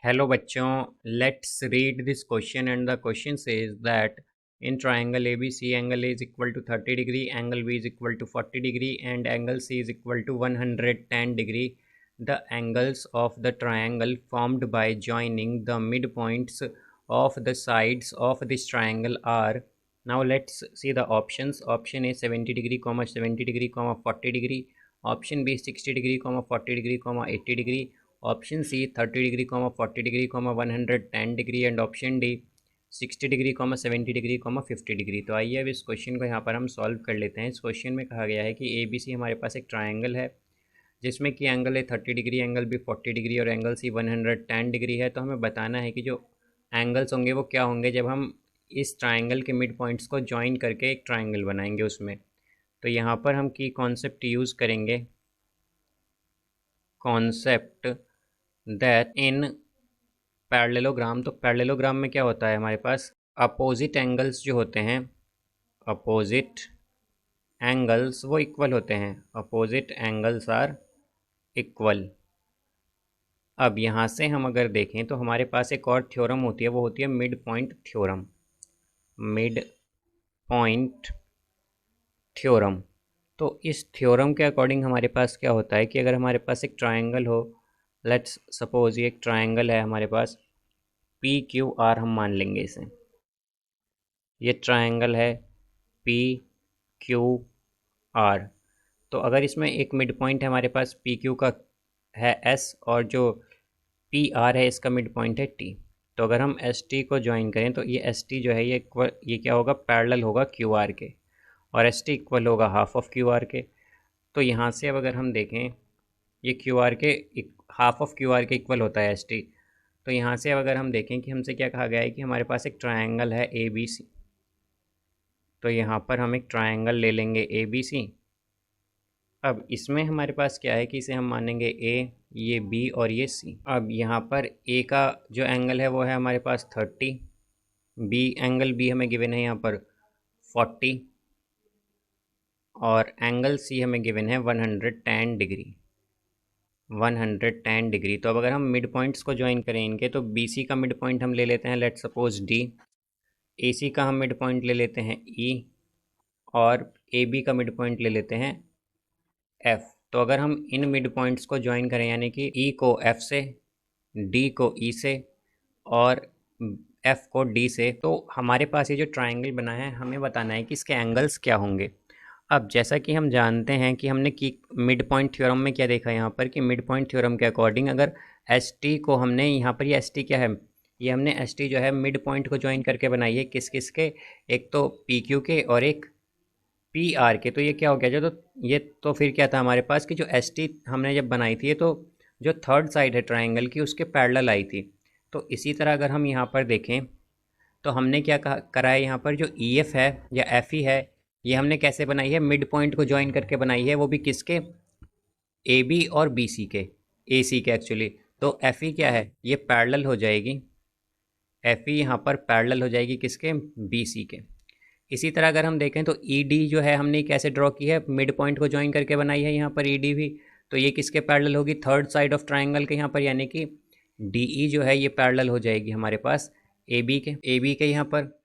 Hello बच्चों, let's read this question and the question says that in triangle ABC angle A is equal to 30 degree, angle B is equal to 40 degree and angle C is equal to 110 degree. The angles of the triangle formed by joining the midpoints of the sides of this triangle are. Now let's see the options. Option A 70 degree, 70 degree, 40 degree. Option B 60 degree, 40 degree, 80 degree. Option C 30 degree 40 degree 110 degree and option D 60 degree 70 degree 50 degree. तो आइए अब इस question को यहाँ पर हम solve कर लेते हैं। इस क्वेश्चन में कहा गया है कि ए बी सी हमारे पास एक ट्राइंगल है जिसमें कि एंगल है 30 डिग्री, एंगल बी 40 डिग्री और एंगल सी 110 डिग्री है। तो हमें बताना है कि जो एंगल्स होंगे वो क्या होंगे जब हम इस ट्राइंगल के मिड पॉइंट्स को ज्वाइन करके एक ट्राइंगल बनाएंगे उसमें। तो यहाँ पर हम की कॉन्सेप्ट यूज़ करेंगे, कॉन्सेप्ट दैट इन पैरेललोग्राम। तो पैरेललोग्राम में क्या होता है, हमारे पास अपोजिट एंगल्स जो होते हैं, अपोजिट एंगल्स वो इक्वल होते हैं, अपोजिट एंगल्स आर इक्वल। अब यहाँ से हम अगर देखें तो हमारे पास एक और थ्योरम होती है, वो होती है mid point theorem. Mid point theorem. तो इस थ्योरम के अकॉर्डिंग हमारे पास क्या होता है कि अगर हमारे पास एक ट्राइंगल हो, लेट्स सपोज ये एक ट्राइंगल है हमारे पास, पी क्यू आर हम मान लेंगे इसे। ये ट्राइंगल है पी क्यू आर। तो अगर इसमें एक मिड पॉइंट है हमारे पास पी क्यू का है एस और जो पी आर है इसका मिड पॉइंट है टी। तो अगर हम एस टी को ज्वाइन करें तो ये एस टी जो है ये क्या होगा, पैरेलल होगा क्यू आर के, और एस टी इक्वल होगा हाफ ऑफ क्यू आर के। तो यहाँ से अब अगर हम देखें ये क्यू आर के हाफ ऑफ क्यू आर के इक्वल होता है एस टी। तो यहाँ से अब अगर हम देखें कि हमसे क्या कहा गया है कि हमारे पास एक ट्राइंगल है ए बी सी। तो यहाँ पर हम एक ट्राइंगल ले लेंगे ए बी सी। अब इसमें हमारे पास क्या है कि इसे हम मानेंगे ए, ये बी और ये सी। अब यहाँ पर ए का जो एंगल है वो है हमारे पास 30, बी एंगल बी हमें गिवन है यहाँ पर 40 और एंगल सी हमें गिवन है 110 डिग्री, 110 डिग्री। तो अब अगर हम मिड पॉइंट्स को ज्वाइन करें इनके, तो बी सी का मिड पॉइंट हम ले लेते हैं, लेट्स सपोज डी। ए सी का हम मिड पॉइंट ले लेते हैं ई और ए बी का मिड पॉइंट ले लेते हैं एफ। तो अगर हम इन मिड पॉइंट्स को ज्वाइन करें यानी कि ई को एफ से, डी को ई से और एफ को डी से, तो हमारे पास ये जो ट्राइंगल बना है हमें बताना है कि इसके एंगल्स क्या होंगे। अब जैसा कि हम जानते हैं कि हमने की मिड पॉइंट थ्योरम में क्या देखा यहाँ पर कि मिड पॉइंट थ्योरम के अकॉर्डिंग अगर एस टी को हमने यहाँ पर, ये एस टी क्या है, ये हमने एस टी जो है मिड पॉइंट को ज्वाइन करके बनाई है किस किस के, एक तो पी क्यू के और एक पी आर के। तो ये क्या हो गया जो, तो ये तो फिर क्या था हमारे पास कि जो एस टी हमने जब बनाई थी ये तो जो थर्ड साइड है ट्राइंगल की उसके पैरेलल आई थी। तो इसी तरह अगर हम यहाँ पर देखें तो हमने क्या करा है, यहाँ पर जो ई एफ है या एफ ई है ये हमने कैसे बनाई है, मिड पॉइंट को ज्वाइन करके बनाई है, वो भी किसके, ए बी और बी सी के, ए सी के एक्चुअली। तो एफ ई क्या है, ये पैरेलल हो जाएगी, एफ ई यहाँ पर पैरेलल हो जाएगी किसके, बी सी के। इसी तरह अगर हम देखें तो ई डी जो है हमने कैसे ड्रॉ की है, मिड पॉइंट को ज्वाइन करके बनाई है यहाँ पर ई डी भी। तो ये किसके पैरेलल होगी, थर्ड साइड ऑफ ट्राइंगल के यहाँ पर, यानी कि डी ई जो है ये पैरेलल हो जाएगी हमारे पास ए बी के, ए बी के यहाँ पर।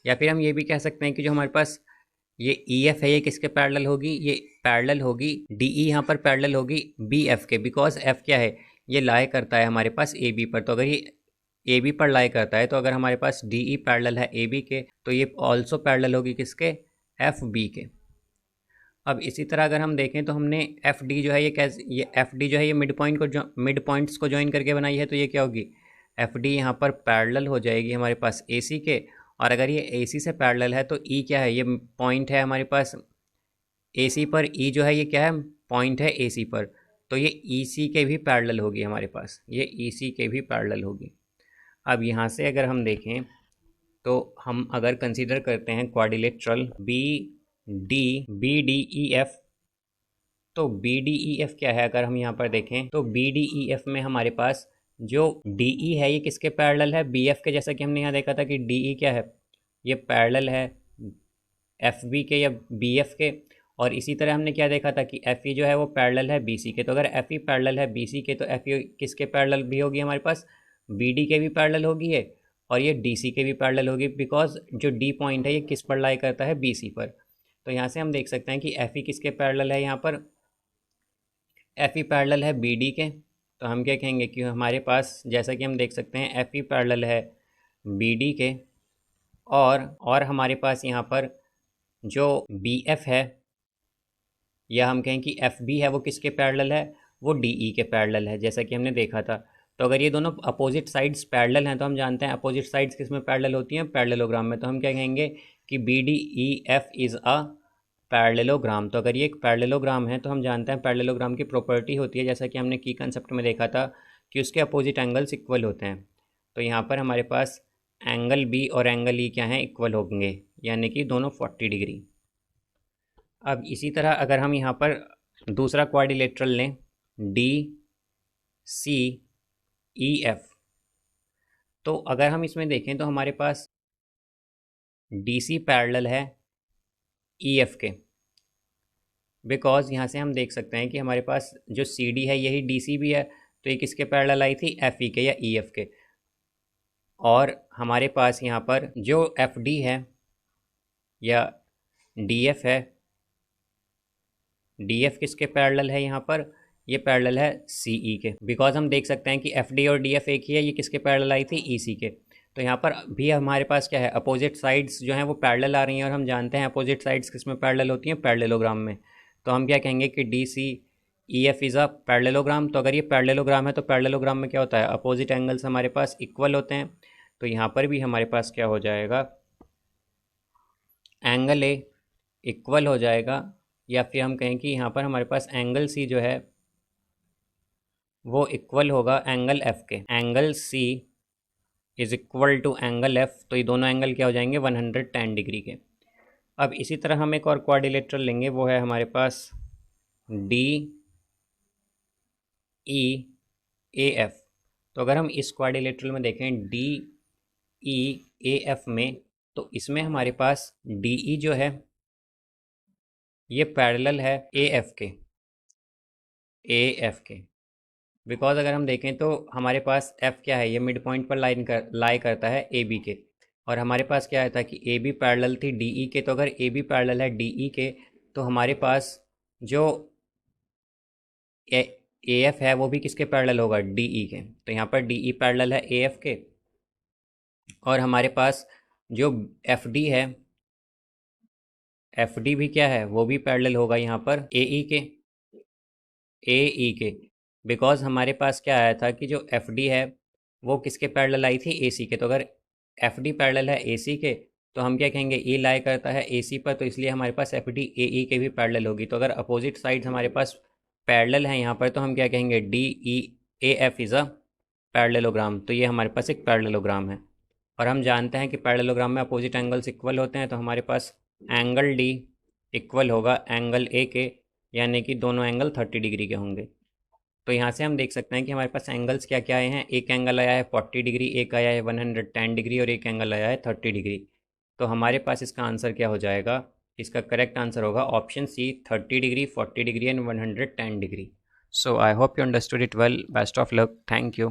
या फिर हम ये भी कह सकते हैं कि जो हमारे पास ये ई एफ है ये किसके पैरेलल होगी, ये पैरेलल होगी डी ई यहाँ पर पैरेलल होगी बी एफ के, बिकॉज एफ क्या है, ये लाई करता है हमारे पास ए बी पर। तो अगर ये ए बी पर लाई करता है तो अगर हमारे पास डी ई पैरेलल है ए बी के तो ये ऑल्सो पैरेलल होगी किसके, एफ बी के। अब इसी तरह अगर हम देखें तो हमने एफ डी जो है ये कैसे, ये एफ डी जो है ये मिड पॉइंट्स को ज्वाइन करके बनाई है। तो ये क्या होगी, एफ डी यहाँ पर पैरेलल हो जाएगी हमारे पास ए सी के, और अगर ये ए सी से पैरेलल है तो ई क्या है, ये पॉइंट है हमारे पास ए सी पर, ई जो है ये क्या है, पॉइंट है ए सी पर। तो ये ई सी के भी पैरेलल होगी हमारे पास, ये ई सी के भी पैरेलल होगी। अब यहाँ से अगर हम देखें तो हम अगर कंसीडर करते हैं quadrilateral B D E F. तो बी डी ई एफ क्या है, अगर हम यहाँ पर देखें तो बी डी ई एफ में हमारे पास जो डी ई है ये किसके पैरेलल है, बी एफ के। जैसा कि हमने यहाँ देखा था कि डी ई क्या है, ये पैरेलल है एफ बी के या बी एफ के। और इसी तरह हमने क्या देखा था कि एफ ई जो है वो पैरेलल है बी सी के। तो अगर एफ ई पैरेलल है बी सी के तो एफ ई किसके पैरेलल भी होगी हमारे पास, बी डी के भी पैरेलल होगी है, और ये डी सी के भी पैरेलल होगी, बिकॉज जो डी पॉइंट है ये किस पर लाई करता है, बी सी पर। तो यहाँ से हम देख सकते हैं कि एफ ई किसके पैरेलल है, यहाँ पर एफ ई पैरेलल है बी डी के। तो हम क्या कहेंगे कि हमारे पास जैसा कि हम देख सकते हैं एफ ई पैरेलल है बी डी के, और हमारे पास यहाँ पर जो बी एफ है, या हम कहें कि एफ बी है, वो किसके पैरेलल है, वो डी ई के पैरेलल है, जैसा कि हमने देखा था। तो अगर ये दोनों अपोजिट साइड्स पैरेलल हैं तो हम जानते हैं अपोजिट साइड्स किस में पैरेलल होती हैं, पैरेललोग्राम में। तो हम क्या कहेंगे कि B D E F is a parallelogram. तो अगर ये एक पैरेललोग्राम है तो हम जानते हैं पैरेललोग्राम की प्रॉपर्टी होती है, जैसा कि हमने की कंसेप्ट में देखा था, कि उसके अपोजिट एंगल्स इक्वल होते हैं। तो यहाँ पर हमारे पास एंगल बी और एंगल ई क्या हैं, इक्वल होंगे, यानी कि दोनों 40 डिग्री। अब इसी तरह अगर हम यहाँ पर दूसरा क्वाड्रिलेटरल लें, डी सी ई एफ, तो अगर हम इसमें देखें तो हमारे पास डी सी पैरेलल है ई एफ के, बिकॉज यहाँ से हम देख सकते हैं कि हमारे पास जो सी डी है यही डी सी भी है, तो ये किसके पैरेलल आई थी, एफ ई के या ई एफ के। और हमारे पास यहाँ पर जो एफ डी है या डी एफ है, डी एफ किसके पैरेलल है, यहाँ पर ये पैरेलल है सी ई के, बिकॉज हम देख सकते हैं कि एफ डी और डी एफ एक ही है, ये किसके पैरेलल आई थी, ई सी के। तो यहाँ पर भी हमारे पास क्या है, अपोजिट साइड्स जो हैं वो पैरेलल आ रही हैं, और हम जानते हैं अपोजिट साइड्स किस में पैरेलल होती हैं, पैरेललोग्राम में। तो हम क्या कहेंगे कि D C E F is a parallelogram. तो अगर ये पैरेललोग्राम है तो पैरेललोग्राम में क्या होता है, अपोजिट एंगल्स हमारे पास इक्वल होते हैं। तो यहाँ पर भी हमारे पास क्या हो जाएगा, एंगल ए इक्वल हो जाएगा, या फिर हम कहें कि यहाँ पर हमारे पास एंगल सी जो है वो इक्वल होगा एंगल एफ के। Angle C is equal to angle F, तो ये दोनों एंगल क्या हो जाएंगे, 110 डिग्री के। अब इसी तरह हम एक और क्वाड्रिलेटरल लेंगे, वो है हमारे पास डी ई ए एफ। तो अगर हम इस क्वाड्रिलेटरल में देखें डी ई ए एफ में, तो इसमें हमारे पास डी ई जो है ये पैरेलल है ए एफ के, ए एफ के, बिकॉज अगर हम देखें तो हमारे पास एफ क्या है, ये मिड पॉइंट पर लाई करता है ए बी के। और हमारे पास क्या आया था कि ए बी पैरेलल थी डी ई के। तो अगर ए बी पैरेलल है डी ई के, तो हमारे पास जो ए एफ है वो भी किसके पैरेलल होगा, डी ई के। तो यहाँ पर डी ई पैरेलल है ए एफ के, और हमारे पास जो एफ डी है, एफ डी भी क्या है, वो भी पैरेलल होगा यहाँ पर ए ई के, ए ई के। बिकॉज हमारे पास क्या आया था कि जो एफ डी है वो किसके पैरेलल आई थी, ए सी के। तो अगर एफ डी पैरेलल है ए सी के, तो हम क्या कहेंगे, ई लाई करता है ए सी पर, तो इसलिए हमारे पास एफ डी ए ई के भी पैरेलल होगी। तो अगर अपोजिट साइड्स हमारे पास पैरेलल हैं यहाँ पर, तो हम क्या कहेंगे, D E A F is a parallelogram. तो ये हमारे पास एक पैरेललोग्राम है, और हम जानते हैं कि पैरेललोग्राम में अपोजिट एंगल्स इक्वल होते हैं। तो हमारे पास एंगल डी इक्वल होगा एंगल ए के, यानी कि दोनों एंगल 30 डिग्री के होंगे। तो यहाँ से हम देख सकते हैं कि हमारे पास एंगल्स क्या क्या आए हैं, एक एंगल आया है 40 डिग्री, एक आया है 110 डिग्री, और एक एंगल आया है 30 डिग्री। तो हमारे पास इसका आंसर क्या हो जाएगा, इसका करेक्ट आंसर होगा option C, 30 degree, 40 degree and 110 degree. So I hope you understood it well. Best of luck, thank you.